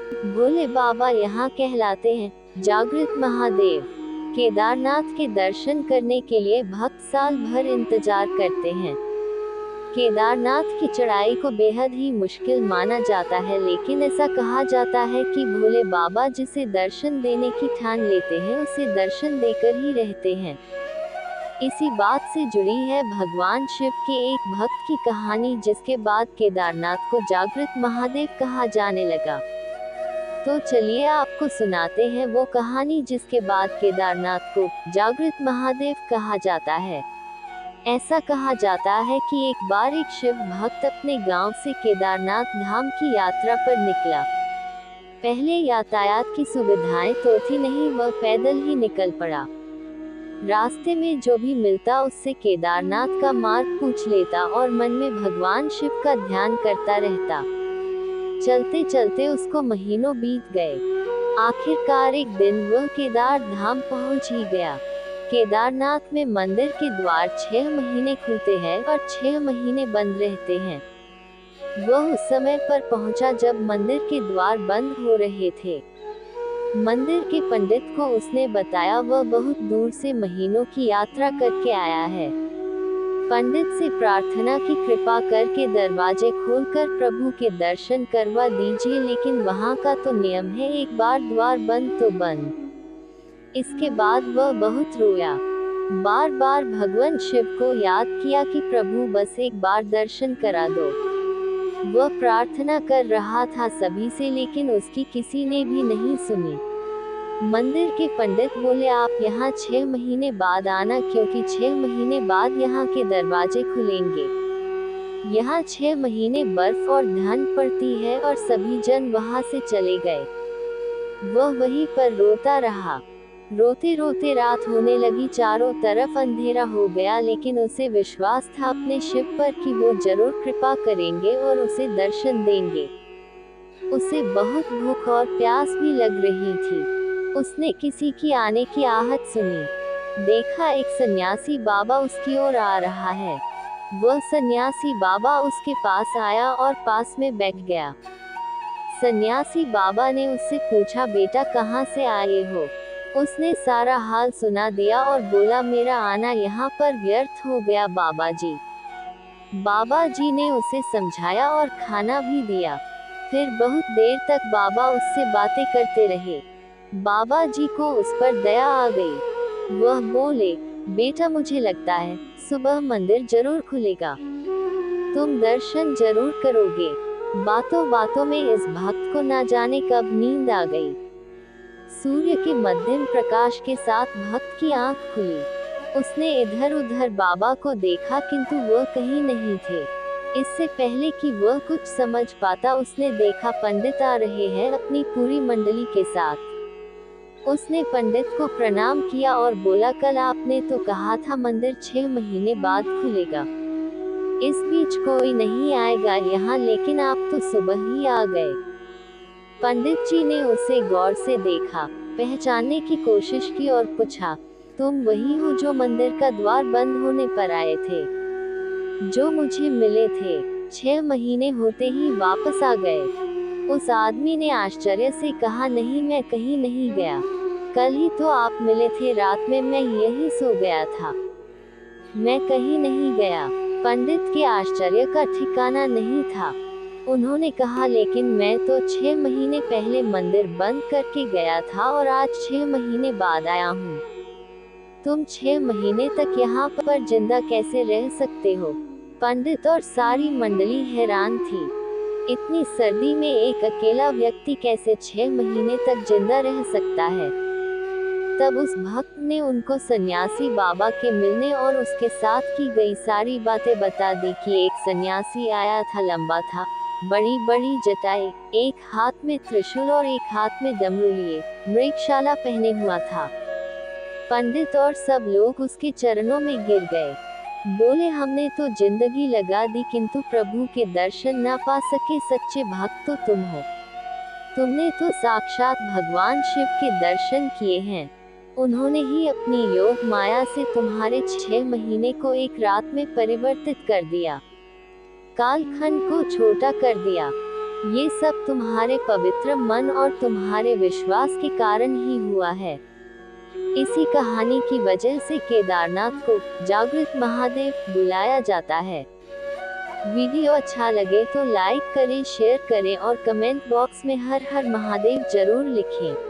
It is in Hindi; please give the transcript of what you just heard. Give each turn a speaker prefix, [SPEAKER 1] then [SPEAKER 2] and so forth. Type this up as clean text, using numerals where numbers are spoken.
[SPEAKER 1] भोले बाबा यहाँ कहलाते हैं जागृत महादेव। केदारनाथ के दर्शन करने के लिए भक्त साल भर इंतजार करते हैं। केदारनाथ की चढ़ाई को बेहद ही मुश्किल माना जाता है, लेकिन ऐसा कहा जाता है कि भोले बाबा जिसे दर्शन देने की ठान लेते हैं उसे दर्शन देकर ही रहते हैं। इसी बात से जुड़ी है भगवान शिव के एक भक्त की कहानी, जिसके बाद केदारनाथ को जागृत महादेव कहा जाने लगा। तो चलिए आपको सुनाते हैं वो कहानी जिसके बाद केदारनाथ को जागृत महादेव कहा जाता है। ऐसा कहा जाता है कि एक बार एक शिव भक्त अपने गांव से केदारनाथ धाम की यात्रा पर निकला। पहले यातायात की सुविधाएं तो थी नहीं, वह पैदल ही निकल पड़ा। रास्ते में जो भी मिलता उससे केदारनाथ का मार्ग पूछ लेता और मन में भगवान शिव का ध्यान करता रहता। चलते चलते उसको महीनों बीत गए। आखिरकार एक दिन वह केदार धाम पहुंच ही गया। केदारनाथ में मंदिर के द्वार 6 महीने खुलते हैं और 6 महीने बंद रहते हैं। वह उस समय पर पहुंचा जब मंदिर के द्वार बंद हो रहे थे। मंदिर के पंडित को उसने बताया वह बहुत दूर से महीनों की यात्रा करके आया है। पंडित से प्रार्थना की कृपा करके दरवाजे खोलकर प्रभु के दर्शन करवा दीजिए, लेकिन वहां का तो नियम है, एक बार द्वार बंद तो बंद। इसके बाद वह बहुत रोया, बार बार भगवान शिव को याद किया कि प्रभु बस एक बार दर्शन करा दो। वह प्रार्थना कर रहा था सभी से, लेकिन उसकी किसी ने भी नहीं सुनी। मंदिर के पंडित बोले आप यहाँ 6 महीने बाद आना, क्योंकि 6 महीने बाद यहाँ के दरवाजे खुलेंगे। यहाँ 6 महीने बर्फ और ठंड पड़ती है और सभी जन वहाँ से चले गए। वह वहीं पर रोता रहा। रोते रोते रात होने लगी, चारों तरफ अंधेरा हो गया, लेकिन उसे विश्वास था अपने शिव पर कि वो जरूर कृपा करेंगे और उसे दर्शन देंगे। उसे बहुत भूख और प्यास भी लग रही थी। उसने किसी की आने की आहट सुनी। देखा एक सन्यासी बाबा उसकी ओर आ रहा है। वह सन्यासी बाबा उसके पास आया और पास में बैठ गया। सन्यासी बाबा ने उससे पूछा बेटा कहाँ से आए हो? उसने सारा हाल सुना दिया और बोला मेरा आना यहाँ पर व्यर्थ हो गया बाबा जी। बाबा जी ने उसे समझाया और खाना भी दिया। फिर बहुत देर तक बाबा उससे बातें करते रहे। बाबा जी को उस पर दया आ गई। वह बोले बेटा मुझे लगता है सुबह मंदिर जरूर खुलेगा, तुम दर्शन जरूर करोगे। बातों बातों में इस भक्त को ना जाने कब नींद आ गई। सूर्य के मध्यम प्रकाश के साथ भक्त की आंख खुली। उसने इधर उधर बाबा को देखा, किंतु वह कहीं नहीं थे। इससे पहले कि वह कुछ समझ पाता उसने देखा पंडित आ रहे हैं अपनी पूरी मंडली के साथ। उसने पंडित को प्रणाम किया और बोला कल आपने तो कहा था मंदिर 6 महीने बाद खुलेगा, इस बीच कोई नहीं आएगा यहाँ, लेकिन आप तो सुबह ही आ गए। पंडित जी ने उसे गौर से देखा, पहचानने की कोशिश की और पूछा तुम वही हो जो मंदिर का द्वार बंद होने पर आए थे, जो मुझे मिले थे? 6 महीने होते ही वापस आ गए। उस आदमी ने आश्चर्य से कहा नहीं मैं कहीं नहीं गया, कल ही तो आप मिले थे, रात में मैं यहीं सो गया था, मैं कहीं नहीं गया। पंडित के आश्चर्य का ठिकाना नहीं था। उन्होंने कहा लेकिन मैं तो 6 महीने पहले मंदिर बंद करके गया था और आज 6 महीने बाद आया हूँ। तुम 6 महीने तक यहाँ पर जिंदा कैसे रह सकते हो? पंडित और सारी मंडली हैरान थी। इतनी सर्दी में एक अकेला व्यक्ति कैसे 6 महीने तक जिंदा रह सकता है? तब उस भक्त ने उनको सन्यासी बाबा के मिलने और उसके साथ की गई सारी बातें बता दी कि एक सन्यासी आया था, लंबा था, बड़ी बड़ी जटाएं, एक हाथ में त्रिशूल और एक हाथ में डमरू लिए, मृगशाला पहने हुआ था। पंडित और सब लोग उसके चरणों में गिर गए। बोले हमने तो जिंदगी लगा दी किंतु प्रभु के दर्शन ना पा सके, सच्चे भक्त तो तुम हो। तुमने तो साक्षात भगवान शिव के दर्शन किए हैं। उन्होंने ही अपनी योग माया से तुम्हारे 6 महीने को एक रात में परिवर्तित कर दिया, कालखंड को छोटा कर दिया। ये सब तुम्हारे पवित्र मन और तुम्हारे विश्वास के कारण ही हुआ है। इसी कहानी की वजह से केदारनाथ को जागृत महादेव बुलाया जाता है। वीडियो अच्छा लगे तो लाइक करें, शेयर करें और कमेंट बॉक्स में हर हर महादेव जरूर लिखें।